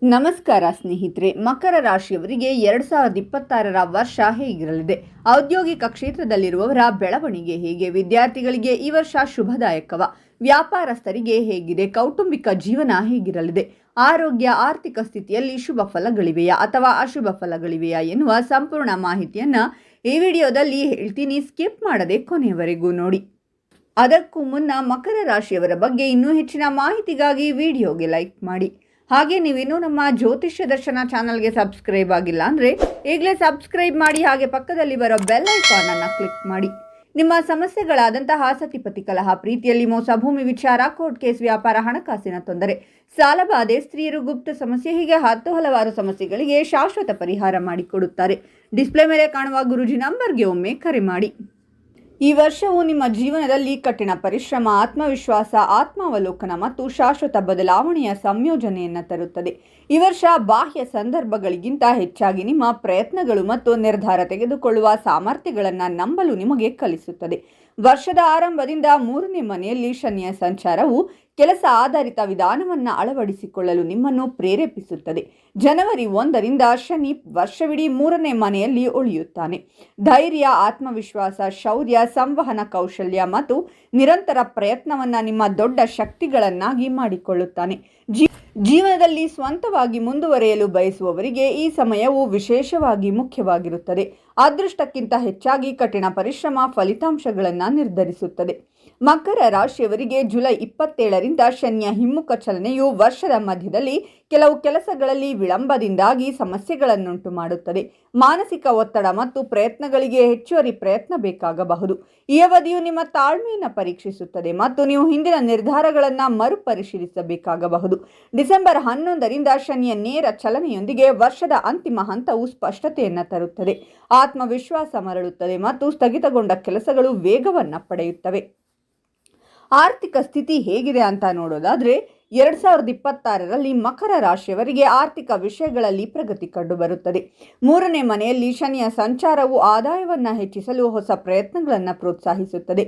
ನಮಸ್ಕಾರ ಸ್ನೇಹಿತರೆ, ಮಕರ ರಾಶಿಯವರಿಗೆ 2026ರ ವರ್ಷ ಹೇಗಿರಲಿದೆ? ಔದ್ಯೋಗಿಕ ಕ್ಷೇತ್ರದಲ್ಲಿರುವವರ ಬೆಳವಣಿಗೆ ಹೇಗೆ? ವಿದ್ಯಾರ್ಥಿಗಳಿಗೆ ಈ ವರ್ಷ ಶುಭದಾಯಕವ? ವ್ಯಾಪಾರಸ್ಥರಿಗೆ ಹೇಗಿದೆ? ಕೌಟುಂಬಿಕ ಜೀವನ ಹೇಗಿರಲಿದೆ? ಆರೋಗ್ಯ, ಆರ್ಥಿಕ ಸ್ಥಿತಿಯಲ್ಲಿ ಶುಭ ಫಲಗಳಿವೆಯಾ ಅಥವಾ ಅಶುಭ ಫಲಗಳಿವೆಯಾ ಎನ್ನುವ ಸಂಪೂರ್ಣ ಮಾಹಿತಿಯನ್ನ ಈ ವಿಡಿಯೋದಲ್ಲಿ ಹೇಳ್ತೀನಿ. ಸ್ಕಿಪ್ ಮಾಡದೆ ಕೊನೆಯವರೆಗೂ ನೋಡಿ. ಅದಕ್ಕೂ ಮುನ್ನ ಮಕರ ರಾಶಿಯವರ ಬಗ್ಗೆ ಇನ್ನೂ ಹೆಚ್ಚಿನ ಮಾಹಿತಿಗಾಗಿ ವಿಡಿಯೋಗೆ ಲೈಕ್ ಮಾಡಿ. ಹಾಗೆ ನೀವಿನ್ನೂ ನಮ್ಮ ಜ್ಯೋತಿಷ್ಯ ದರ್ಶನ ಚಾನಲ್ಗೆ ಸಬ್ಸ್ಕ್ರೈಬ್ ಆಗಿಲ್ಲ ಅಂದರೆ ಈಗಲೇ ಸಬ್ಸ್ಕ್ರೈಬ್ ಮಾಡಿ. ಹಾಗೆ ಪಕ್ಕದಲ್ಲಿ ಬರೋ ಬೆಲ್ ಐಕಾನ್ ಅನ್ನು ಕ್ಲಿಕ್ ಮಾಡಿ. ನಿಮ್ಮ ಸಮಸ್ಯೆಗಳಾದಂತಹ ಸತಿಪತಿ ಕಲಹ, ಪ್ರೀತಿಯಲ್ಲಿ ಮೋಸ, ಭೂಮಿ ವಿಚಾರ, ಕೋರ್ಟ್ ಕೇಸ್, ವ್ಯಾಪಾರ, ಹಣಕಾಸಿನ ತೊಂದರೆ, ಸಾಲಬಾಧೆ, ಸ್ತ್ರೀಯರು, ಗುಪ್ತ ಸಮಸ್ಯೆ, ಹೀಗೆ ಹಲವಾರು ಸಮಸ್ಯೆಗಳಿಗೆ ಶಾಶ್ವತ ಪರಿಹಾರ ಮಾಡಿಕೊಡುತ್ತಾರೆ. ಡಿಸ್ಪ್ಲೇ ಮೇಲೆ ಕಾಣುವ ಗುರೂಜಿ ನಂಬರ್ಗೆ ಒಮ್ಮೆ ಕರೆ ಮಾಡಿ. ಈ ವರ್ಷವು ನಿಮ್ಮ ಜೀವನದಲ್ಲಿ ಕಠಿಣ ಪರಿಶ್ರಮ, ಆತ್ಮವಿಶ್ವಾಸ, ಆತ್ಮಾವಲೋಕನ ಮತ್ತು ಶಾಶ್ವತ ಬದಲಾವಣೆಯ ಸಂಯೋಜನೆಯನ್ನು ತರುತ್ತದೆ. ಈ ವರ್ಷ ಬಾಹ್ಯ ಸಂದರ್ಭಗಳಿಗಿಂತ ಹೆಚ್ಚಾಗಿ ನಿಮ್ಮ ಪ್ರಯತ್ನಗಳು ಮತ್ತು ನಿರ್ಧಾರ ತೆಗೆದುಕೊಳ್ಳುವ ಸಾಮರ್ಥ್ಯಗಳನ್ನು ನಂಬಲು ನಿಮಗೆ ಕಲಿಸುತ್ತದೆ. ವರ್ಷದ ಆರಂಭದಿಂದ 3ನೇ ಮನೆಯಲ್ಲಿ ಶನಿಯ ಸಂಚಾರವು ಕೆಲಸ ಆಧಾರಿತ ವಿಧಾನವನ್ನು ಅಳವಡಿಸಿಕೊಳ್ಳಲು ನಿಮ್ಮನ್ನು ಪ್ರೇರೇಪಿಸುತ್ತದೆ. ಜನವರಿ 1ರಿಂದ ಶನಿ ವರ್ಷವಿಡೀ 3ನೇ ಮನೆಯಲ್ಲಿ ಉಳಿಯುತ್ತಾನೆ. ಧೈರ್ಯ, ಆತ್ಮವಿಶ್ವಾಸ, ಶೌರ್ಯ, ಸಂವಹನ ಕೌಶಲ್ಯ ಮತ್ತು ನಿರಂತರ ಪ್ರಯತ್ನವನ್ನು ನಿಮ್ಮ ದೊಡ್ಡ ಶಕ್ತಿಗಳನ್ನಾಗಿ ಮಾಡಿಕೊಳ್ಳುತ್ತಾನೆ. ಜೀವನದಲ್ಲಿ ಸ್ವಂತವಾಗಿ ಮುಂದುವರಿಯಲು ಬಯಸುವವರಿಗೆ ಈ ಸಮಯವು ವಿಶೇಷವಾಗಿ ಮುಖ್ಯವಾಗಿರುತ್ತದೆ. ಅದೃಷ್ಟಕ್ಕಿಂತ ಹೆಚ್ಚಾಗಿ ಕಠಿಣ ಪರಿಶ್ರಮ ಫಲಿತಾಂಶಗಳನ್ನು ನಿರ್ಧರಿಸುತ್ತದೆ. ಮಕರ ರಾಶಿಯವರಿಗೆ ಜುಲೈ 27ರಿಂದ ಶನಿಯ ಹಿಮ್ಮುಖ ಚಲನೆಯು ವರ್ಷದ ಮಧ್ಯದಲ್ಲಿ ಕೆಲವು ಕೆಲಸಗಳಲ್ಲಿ ವಿಳಂಬದಿಂದಾಗಿ ಸಮಸ್ಯೆಗಳನ್ನುಂಟು ಮಾಡುತ್ತದೆ. ಮಾನಸಿಕ ಒತ್ತಡ ಮತ್ತು ಪ್ರಯತ್ನಗಳಿಗೆ ಹೆಚ್ಚುವರಿ ಪ್ರಯತ್ನ ಬೇಕಾಗಬಹುದು. ಈ ಅವಧಿಯು ನಿಮ್ಮ ತಾಳ್ಮೆಯನ್ನು ಪರೀಕ್ಷಿಸುತ್ತದೆ ಮತ್ತು ನೀವು ಹಿಂದಿನ ನಿರ್ಧಾರಗಳನ್ನು ಮರುಪರಿಶೀಲಿಸಬೇಕಾಗಬಹುದು. ಡಿಸೆಂಬರ್ 11ರಿಂದ ಶನಿಯ ನೇರ ಚಲನೆಯೊಂದಿಗೆ ವರ್ಷದ ಅಂತಿಮ ಹಂತವು ಸ್ಪಷ್ಟತೆಯನ್ನು ತರುತ್ತದೆ. ಆತ್ಮವಿಶ್ವಾಸ ಮರಳುತ್ತದೆ ಮತ್ತು ಸ್ಥಗಿತಗೊಂಡ ಕೆಲಸಗಳು ವೇಗವನ್ನು ಪಡೆಯುತ್ತವೆ. ಆರ್ಥಿಕ ಸ್ಥಿತಿ ಹೇಗಿದೆ ಅಂತ ನೋಡೋದಾದ್ರೆ 2026ರಲ್ಲಿ ಮಕರ ರಾಶಿಯವರಿಗೆ ಆರ್ಥಿಕ ವಿಷಯಗಳಲ್ಲಿ ಪ್ರಗತಿ ಕಂಡುಬರುತ್ತದೆ. 3ನೇ ಮನೆಯಲ್ಲಿ ಶನಿಯ ಸಂಚಾರವು ಆದಾಯವನ್ನು ಹೆಚ್ಚಿಸಲು ಹೊಸ ಪ್ರಯತ್ನಗಳನ್ನು ಪ್ರೋತ್ಸಾಹಿಸುತ್ತದೆ.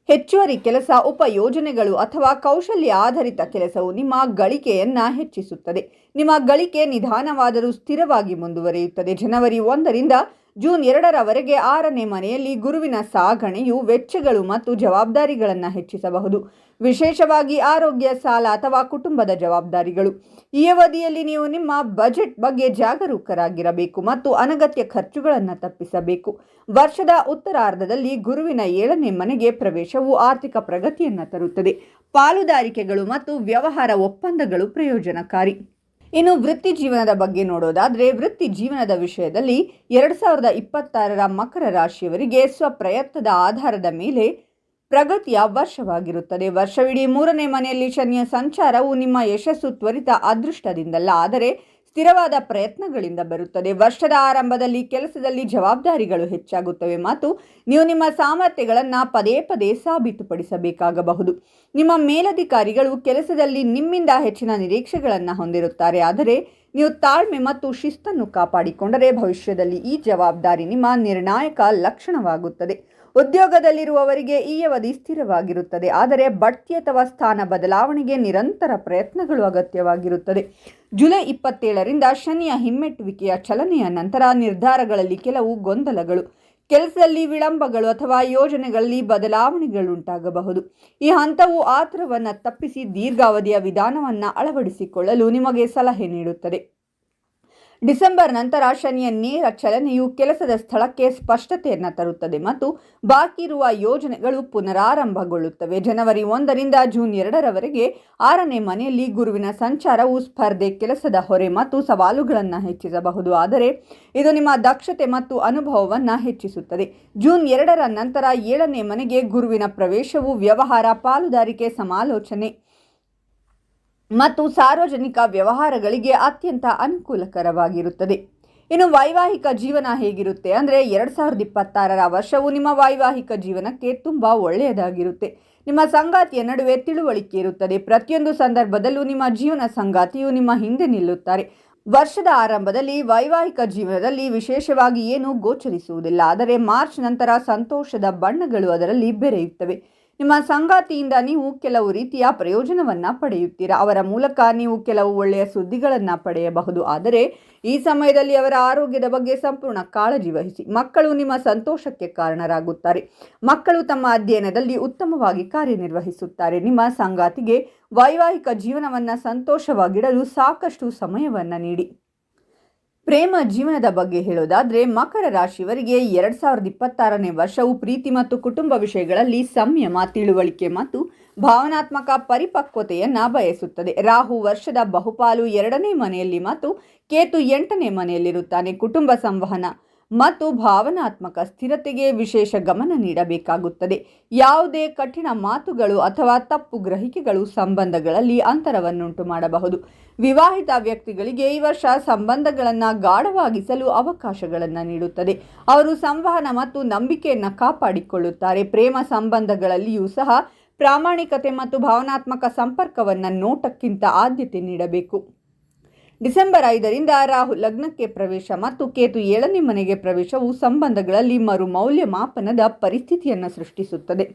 ಹೆಚ್ಚುವರಿ ಕೆಲಸ, ಉಪಯೋಜನೆಗಳು ಅಥವಾ ಕೌಶಲ್ಯ ಆಧಾರಿತ ಕೆಲಸವು ನಿಮ್ಮ ಗಳಿಕೆಯನ್ನು ಹೆಚ್ಚಿಸುತ್ತದೆ. ನಿಮ್ಮ ಗಳಿಕೆ ನಿಧಾನವಾದರೂ ಸ್ಥಿರವಾಗಿ ಮುಂದುವರಿಯುತ್ತದೆ. ಜನವರಿ 1ರಿಂದ ಜೂನ್ 2ರವರೆಗೆ 6ನೇ ಮನೆಯಲ್ಲಿ ಗುರುವಿನ ಸಾಗಣೆಯು ವೆಚ್ಚಗಳು ಮತ್ತು ಜವಾಬ್ದಾರಿಗಳನ್ನು ಹೆಚ್ಚಿಸಬಹುದು, ವಿಶೇಷವಾಗಿ ಆರೋಗ್ಯ, ಸಾಲ ಅಥವಾ ಕುಟುಂಬದ ಜವಾಬ್ದಾರಿಗಳು. ಈ ಅವಧಿಯಲ್ಲಿ ನೀವು ನಿಮ್ಮ ಬಜೆಟ್ ಬಗ್ಗೆ ಜಾಗರೂಕರಾಗಿರಬೇಕು ಮತ್ತು ಅನಗತ್ಯ ಖರ್ಚುಗಳನ್ನು ತಪ್ಪಿಸಬೇಕು. ವರ್ಷದ ಉತ್ತರಾರ್ಧದಲ್ಲಿ ಗುರುವಿನ 7ನೇ ಮನೆಗೆ ಪ್ರವೇಶವು ಆರ್ಥಿಕ ಪ್ರಗತಿಯನ್ನು ತರುತ್ತದೆ. ಪಾಲುದಾರಿಕೆಗಳು ಮತ್ತು ವ್ಯವಹಾರ ಒಪ್ಪಂದಗಳು ಪ್ರಯೋಜನಕಾರಿ. ಇನ್ನು ವೃತ್ತಿ ಜೀವನದ ಬಗ್ಗೆ ನೋಡೋದಾದರೆ ವೃತ್ತಿ ಜೀವನದ ವಿಷಯದಲ್ಲಿ 2026ರ ಮಕರ ರಾಶಿಯವರಿಗೆ ಸ್ವಪ್ರಯತ್ನದ ಆಧಾರದ ಮೇಲೆ ಪ್ರಗತಿಯ ವರ್ಷವಾಗಿರುತ್ತದೆ. ವರ್ಷವಿಡೀ 3ನೇ ಮನೆಯಲ್ಲಿ ಶನಿಯ ಸಂಚಾರವು ನಿಮ್ಮ ಯಶಸ್ಸು ತ್ವರಿತ ಅದೃಷ್ಟದಿಂದಲ್ಲ, ಆದರೆ ಸ್ಥಿರವಾದ ಪ್ರಯತ್ನಗಳಿಂದ ಬರುತ್ತದೆ. ವರ್ಷದ ಆರಂಭದಲ್ಲಿ ಕೆಲಸದಲ್ಲಿ ಜವಾಬ್ದಾರಿಗಳು ಹೆಚ್ಚಾಗುತ್ತವೆ ಮತ್ತು ನೀವು ನಿಮ್ಮ ಸಾಮರ್ಥ್ಯಗಳನ್ನು ಪದೇ ಪದೇ ಸಾಬೀತುಪಡಿಸಬೇಕಾಗಬಹುದು. ನಿಮ್ಮ ಮೇಲಧಿಕಾರಿಗಳು ಕೆಲಸದಲ್ಲಿ ನಿಮ್ಮಿಂದ ಹೆಚ್ಚಿನ ನಿರೀಕ್ಷೆಗಳನ್ನು ಹೊಂದಿರುತ್ತಾರೆ, ಆದರೆ ನೀವು ತಾಳ್ಮೆ ಮತ್ತು ಶಿಸ್ತನ್ನು ಕಾಪಾಡಿಕೊಂಡರೆ ಭವಿಷ್ಯದಲ್ಲಿ ಈ ಜವಾಬ್ದಾರಿ ನಿಮ್ಮ ನಿರ್ಣಾಯಕ ಲಕ್ಷಣವಾಗುತ್ತದೆ. ಉದ್ಯೋಗದಲ್ಲಿರುವವರಿಗೆ ಈ ಅವಧಿ ಸ್ಥಿರವಾಗಿರುತ್ತದೆ, ಆದರೆ ಬಡ್ತಿ ಅಥವಾ ಸ್ಥಾನ ಬದಲಾವಣೆಗೆ ನಿರಂತರ ಪ್ರಯತ್ನಗಳು ಅಗತ್ಯವಾಗಿರುತ್ತದೆ. ಜುಲೈ 27ರಿಂದ ಶನಿಯ ಹಿಮ್ಮೆಟ್ಟುವಿಕೆಯ ಚಲನೆಯ ನಂತರ ನಿರ್ಧಾರಗಳಲ್ಲಿ ಕೆಲವು ಗೊಂದಲಗಳು, ಕೆಲಸದಲ್ಲಿ ವಿಳಂಬಗಳು ಅಥವಾ ಯೋಜನೆಗಳಲ್ಲಿ ಬದಲಾವಣೆಗಳುಂಟಾಗಬಹುದು. ಈ ಹಂತವು ಆತುರವನ್ನು ತಪ್ಪಿಸಿ ದೀರ್ಘಾವಧಿಯ ವಿಧಾನವನ್ನು ಅಳವಡಿಸಿಕೊಳ್ಳಲು ನಿಮಗೆ ಸಲಹೆ ನೀಡುತ್ತದೆ. ಡಿಸೆಂಬರ್ ನಂತರ ಶನಿಯ ನೇರ ಚಲನೆಯು ಕೆಲಸದ ಸ್ಥಳಕ್ಕೆ ಸ್ಪಷ್ಟತೆಯನ್ನು ತರುತ್ತದೆ ಮತ್ತು ಬಾಕಿ ಇರುವ ಯೋಜನೆಗಳು ಪುನರಾರಂಭಗೊಳ್ಳುತ್ತವೆ. ಜನವರಿ 1ರಿಂದ ಜೂನ್ 2ರವರೆಗೆ 6ನೇ ಮನೆಯಲ್ಲಿ ಗುರುವಿನ ಸಂಚಾರವು ಸ್ಪರ್ಧೆ, ಕೆಲಸದ ಹೊರೆ ಮತ್ತು ಸವಾಲುಗಳನ್ನು ಹೆಚ್ಚಿಸಬಹುದು, ಆದರೆ ಇದು ನಿಮ್ಮ ದಕ್ಷತೆ ಮತ್ತು ಅನುಭವವನ್ನು ಹೆಚ್ಚಿಸುತ್ತದೆ. ಜೂನ್ 2ರ ನಂತರ 7ನೇ ಮನೆಗೆ ಗುರುವಿನ ಪ್ರವೇಶವು ವ್ಯವಹಾರ, ಪಾಲುದಾರಿಕೆ, ಸಮಾಲೋಚನೆ ಮತ್ತು ಸಾರ್ವಜನಿಕ ವ್ಯವಹಾರಗಳಿಗೆ ಅತ್ಯಂತ ಅನುಕೂಲಕರವಾಗಿರುತ್ತದೆ. ಇನ್ನು ವೈವಾಹಿಕ ಜೀವನ ಹೇಗಿರುತ್ತೆ ಅಂದರೆ 2026ರ ವರ್ಷವು ನಿಮ್ಮ ವೈವಾಹಿಕ ಜೀವನಕ್ಕೆ ತುಂಬ ಒಳ್ಳೆಯದಾಗಿರುತ್ತೆ. ನಿಮ್ಮ ಸಂಗಾತಿಯ ನಡುವೆ ತಿಳುವಳಿಕೆ ಇರುತ್ತದೆ. ಪ್ರತಿಯೊಂದು ಸಂದರ್ಭದಲ್ಲೂ ನಿಮ್ಮ ಜೀವನ ಸಂಗಾತಿಯು ನಿಮ್ಮ ಹಿಂದೆ ನಿಲ್ಲುತ್ತಾರೆ. ವರ್ಷದ ಆರಂಭದಲ್ಲಿ ವೈವಾಹಿಕ ಜೀವನದಲ್ಲಿ ವಿಶೇಷವಾಗಿ ಏನೂ ಗೋಚರಿಸುವುದಿಲ್ಲ, ಆದರೆ ಮಾರ್ಚ್ ನಂತರ ಸಂತೋಷದ ಬಣ್ಣಗಳು ಅದರಲ್ಲಿ ಬೆರೆಯುತ್ತವೆ. ನಿಮ್ಮ ಸಂಗಾತಿಯಿಂದ ನೀವು ಕೆಲವು ರೀತಿಯ ಪ್ರಯೋಜನವನ್ನು ಪಡೆಯುತ್ತೀರಾ. ಅವರ ಮೂಲಕ ನೀವು ಕೆಲವು ಒಳ್ಳೆಯ ಸುದ್ದಿಗಳನ್ನು ಪಡೆಯಬಹುದು. ಆದರೆ ಈ ಸಮಯದಲ್ಲಿ ಅವರ ಆರೋಗ್ಯದ ಬಗ್ಗೆ ಸಂಪೂರ್ಣ ಕಾಳಜಿ ವಹಿಸಿ. ಮಕ್ಕಳು ನಿಮ್ಮ ಸಂತೋಷಕ್ಕೆ ಕಾರಣರಾಗುತ್ತಾರೆ. ಮಕ್ಕಳು ತಮ್ಮ ಅಧ್ಯಯನದಲ್ಲಿ ಉತ್ತಮವಾಗಿ ಕಾರ್ಯನಿರ್ವಹಿಸುತ್ತಾರೆ. ನಿಮ್ಮ ಸಂಗಾತಿಗೆ ವೈವಾಹಿಕ ಜೀವನವನ್ನು ಸಂತೋಷವಾಗಿಡಲು ಸಾಕಷ್ಟು ಸಮಯವನ್ನು ನೀಡಿ. ಪ್ರೇಮ ಜೀವನದ ಬಗ್ಗೆ ಹೇಳೋದಾದರೆ ಮಕರ ರಾಶಿಯವರಿಗೆ 2026ನೇ ವರ್ಷವು ಪ್ರೀತಿ ಮತ್ತು ಕುಟುಂಬ ವಿಷಯಗಳಲ್ಲಿ ಸಂಯಮ, ತಿಳುವಳಿಕೆ ಮತ್ತು ಭಾವನಾತ್ಮಕ ಪರಿಪಕ್ವತೆಯನ್ನು ಬಯಸುತ್ತದೆ. ರಾಹು ವರ್ಷದ ಬಹುಪಾಲು 2ನೇ ಮನೆಯಲ್ಲಿ ಮತ್ತು ಕೇತು 8ನೇ ಮನೆಯಲ್ಲಿರುತ್ತಾನೆ. ಕುಟುಂಬ ಸಂವಹನ ಮತ್ತು ಭಾವನಾತ್ಮಕ ಸ್ಥಿರತೆಗೆ ವಿಶೇಷ ಗಮನ ನೀಡಬೇಕಾಗುತ್ತದೆ. ಯಾವುದೇ ಕಠಿಣ ಮಾತುಗಳು ಅಥವಾ ತಪ್ಪು ಗ್ರಹಿಕೆಗಳು ಸಂಬಂಧಗಳಲ್ಲಿ ಅಂತರವನ್ನುಂಟು ಮಾಡಬಹುದು. ವಿವಾಹಿತ ವ್ಯಕ್ತಿಗಳಿಗೆ ಈ ವರ್ಷ ಸಂಬಂಧಗಳನ್ನು ಗಾಢವಾಗಿಸಲು ಅವಕಾಶಗಳನ್ನು ನೀಡುತ್ತದೆ. ಅವರು ಸಂವಹನ ಮತ್ತು ನಂಬಿಕೆಯನ್ನು ಕಾಪಾಡಿಕೊಳ್ಳುತ್ತಾರೆ. ಪ್ರೇಮ ಸಂಬಂಧಗಳಲ್ಲಿಯೂ ಸಹ ಪ್ರಾಮಾಣಿಕತೆ ಮತ್ತು ಭಾವನಾತ್ಮಕ ಸಂಪರ್ಕವನ್ನು ನೋಟಕ್ಕಿಂತ ಆದ್ಯತೆ ನೀಡಬೇಕು. ಡಿಸೆಂಬರ್ 5ರಿಂದ ರಾಹು ಲಗ್ನಕ್ಕೆ ಪ್ರವೇಶ ಮತ್ತು ಕೇತು 7ನೇ ಮನೆಗೆ ಪ್ರವೇಶವು ಸಂಬಂಧಗಳಲ್ಲಿ ಮರು ಮೌಲ್ಯಮಾಪನದ ಪರಿಸ್ಥಿತಿಯನ್ನು ಸೃಷ್ಟಿಸುತ್ತದೆ.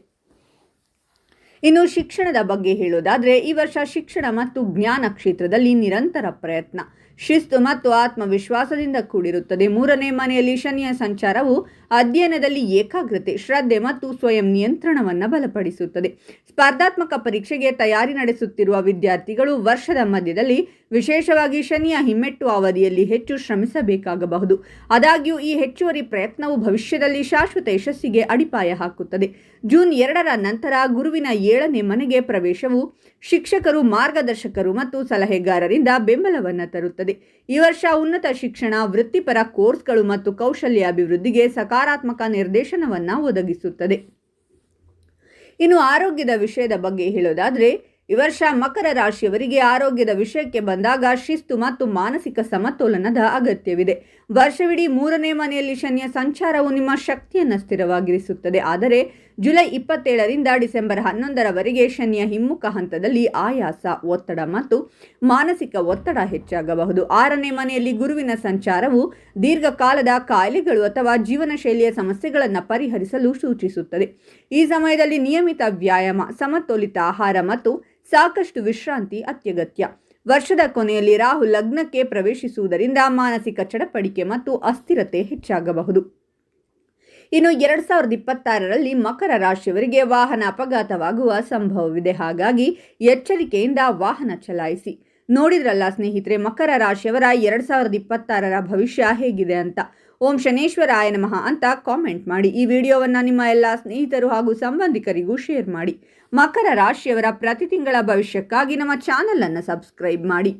ಇನ್ನು ಶಿಕ್ಷಣದ ಬಗ್ಗೆ ಹೇಳೋದಾದರೆ ಈ ವರ್ಷ ಶಿಕ್ಷಣ ಮತ್ತು ಜ್ಞಾನ ಕ್ಷೇತ್ರದಲ್ಲಿ ನಿರಂತರ ಪ್ರಯತ್ನ, ಶಿಸ್ತು ಮತ್ತು ಆತ್ಮವಿಶ್ವಾಸದಿಂದ ಕೂಡಿರುತ್ತದೆ. 3ನೇ ಮನೆಯಲ್ಲಿ ಶನಿಯ ಸಂಚಾರವು ಅಧ್ಯಯನದಲ್ಲಿ ಏಕಾಗ್ರತೆ, ಶ್ರದ್ಧೆ ಮತ್ತು ಸ್ವಯಂ ನಿಯಂತ್ರಣವನ್ನು ಬಲಪಡಿಸುತ್ತದೆ. ಸ್ಪರ್ಧಾತ್ಮಕ ಪರೀಕ್ಷೆಗೆ ತಯಾರಿ ನಡೆಸುತ್ತಿರುವ ವಿದ್ಯಾರ್ಥಿಗಳು ವರ್ಷದ ಮಧ್ಯದಲ್ಲಿ ವಿಶೇಷವಾಗಿ ಶನಿಯ ಹಿಮ್ಮೆಟ್ಟುವ ಅವಧಿಯಲ್ಲಿ ಹೆಚ್ಚು ಶ್ರಮಿಸಬೇಕಾಗಬಹುದು. ಆದಾಗ್ಯೂ ಈ ಹೆಚ್ಚುವರಿ ಪ್ರಯತ್ನವು ಭವಿಷ್ಯದಲ್ಲಿ ಶಾಶ್ವತ ಯಶಸ್ಸಿಗೆ ಅಡಿಪಾಯ ಹಾಕುತ್ತದೆ. ಜೂನ್ 2ರ ನಂತರ ಗುರುವಿನ 7ನೇ ಮನೆಗೆ ಪ್ರವೇಶವು ಶಿಕ್ಷಕರು, ಮಾರ್ಗದರ್ಶಕರು ಮತ್ತು ಸಲಹೆಗಾರರಿಂದ ಬೆಂಬಲವನ್ನು ತರುತ್ತದೆ. ಈ ವರ್ಷ ಉನ್ನತ ಶಿಕ್ಷಣ, ವೃತ್ತಿಪರ ಕೋರ್ಸ್ಗಳು ಮತ್ತು ಕೌಶಲ್ಯ ಅಭಿವೃದ್ಧಿಗೆ ಸಕಾರಾತ್ಮಕ ನಿರ್ದೇಶನವನ್ನು ಒದಗಿಸುತ್ತದೆ. ಇನ್ನು ಆರೋಗ್ಯದ ವಿಷಯದ ಬಗ್ಗೆ ಹೇಳೋದಾದರೆ ಈ ವರ್ಷ ಮಕರ ರಾಶಿಯವರಿಗೆ ಆರೋಗ್ಯದ ವಿಷಯಕ್ಕೆ ಬಂದಾಗ ಶಿಸ್ತು ಮತ್ತು ಮಾನಸಿಕ ಸಮತೋಲನದ ಅಗತ್ಯವಿದೆ. ವರ್ಷವಿಡೀ 3ನೇ ಮನೆಯಲ್ಲಿ ಶನಿಯ ಸಂಚಾರವು ನಿಮ್ಮ ಶಕ್ತಿಯನ್ನು ಸ್ಥಿರವಾಗಿರಿಸುತ್ತದೆ. ಆದರೆ ಜುಲೈ 27ರಿಂದ ಡಿಸೆಂಬರ್ 11ರವರೆಗೆ ಶನಿಯ ಹಿಮ್ಮುಖ ಹಂತದಲ್ಲಿ ಆಯಾಸ, ಒತ್ತಡ ಮತ್ತು ಮಾನಸಿಕ ಒತ್ತಡ ಹೆಚ್ಚಾಗಬಹುದು. 6ನೇ ಮನೆಯಲ್ಲಿ ಗುರುವಿನ ಸಂಚಾರವು ದೀರ್ಘಕಾಲದ ಕಾಯಿಲೆಗಳು ಅಥವಾ ಜೀವನ ಶೈಲಿಯ ಸಮಸ್ಯೆಗಳನ್ನು ಪರಿಹರಿಸಲು ಸೂಚಿಸುತ್ತದೆ. ಈ ಸಮಯದಲ್ಲಿ ನಿಯಮಿತ ವ್ಯಾಯಾಮ, ಸಮತೋಲಿತ ಆಹಾರ ಮತ್ತು ಸಾಕಷ್ಟು ವಿಶ್ರಾಂತಿ ಅತ್ಯಗತ್ಯ. ವರ್ಷದ ಕೊನೆಯಲ್ಲಿ ರಾಹು ಲಗ್ನಕ್ಕೆ ಪ್ರವೇಶಿಸುವುದರಿಂದ ಮಾನಸಿಕ ಚಡಪಡಿಕೆ ಮತ್ತು ಅಸ್ಥಿರತೆ ಹೆಚ್ಚಾಗಬಹುದು. ಇನ್ನು 2026ರಲ್ಲಿ ಮಕರ ರಾಶಿಯವರಿಗೆ ವಾಹನ ಅಪಘಾತವಾಗುವ ಸಂಭವವಿದೆ. ಹಾಗಾಗಿ ಎಚ್ಚರಿಕೆಯಿಂದ ವಾಹನ ಚಲಾಯಿಸಿ. ನೋಡಿದ್ರಲ್ಲ ಸ್ನೇಹಿತರೆ, ಮಕರ ರಾಶಿಯವರ 2026ರ ಭವಿಷ್ಯ ಹೇಗಿದೆ ಅಂತ. ಓಂ ಶನೇಶ್ವರಾಯ ನಮಃ ಅಂತ ಕಾಮೆಂಟ್ ಮಾಡಿ. ಈ ವಿಡಿಯೋವನ್ನು ನಿಮ್ಮ ಎಲ್ಲ ಸ್ನೇಹಿತರು ಹಾಗೂ ಸಂಬಂಧಿಕರಿಗೂ ಶೇರ್ ಮಾಡಿ. ಮಕರ ರಾಶಿಯವರ ಪ್ರತಿ ತಿಂಗಳ ಭವಿಷ್ಯಕ್ಕಾಗಿ ನಮ್ಮ ಚಾನಲನ್ನು ಸಬ್ಸ್ಕ್ರೈಬ್ ಮಾಡಿ.